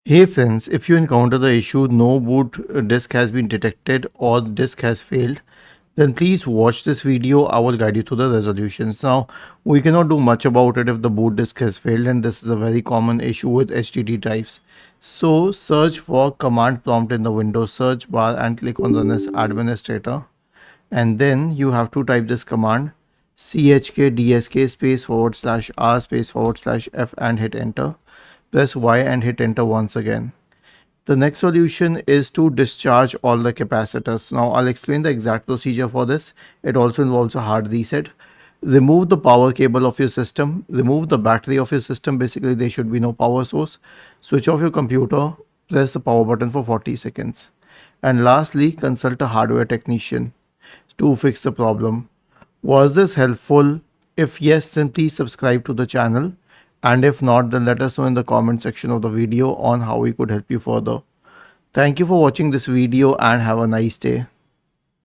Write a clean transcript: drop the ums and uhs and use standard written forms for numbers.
Hey friends, if you encounter the issue no boot disk has been detected or the disk has failed, then please watch this video. I will guide you through the resolutions. Now, we cannot do much about it if the boot disk has failed, and this is a very common issue with HDD drives. So, search for command prompt in the Windows search bar and click on Run as Administrator. And then you have to type this command chkdsk space /r space /f and hit enter. Press Y and hit enter once again. The next solution is to discharge all the capacitors. Now I'll explain the exact procedure for this. It also involves a hard reset. Remove the power cable of your system. Remove the battery of your system. Basically, there should be no power source. Switch off your computer. Press the power button for 40 seconds. And lastly, consult a hardware technician to fix the problem. Was this helpful? If yes, then please subscribe to the channel. And if not, then let us know in the comment section of the video on how we could help you further. Thank you for watching this video and have a nice day.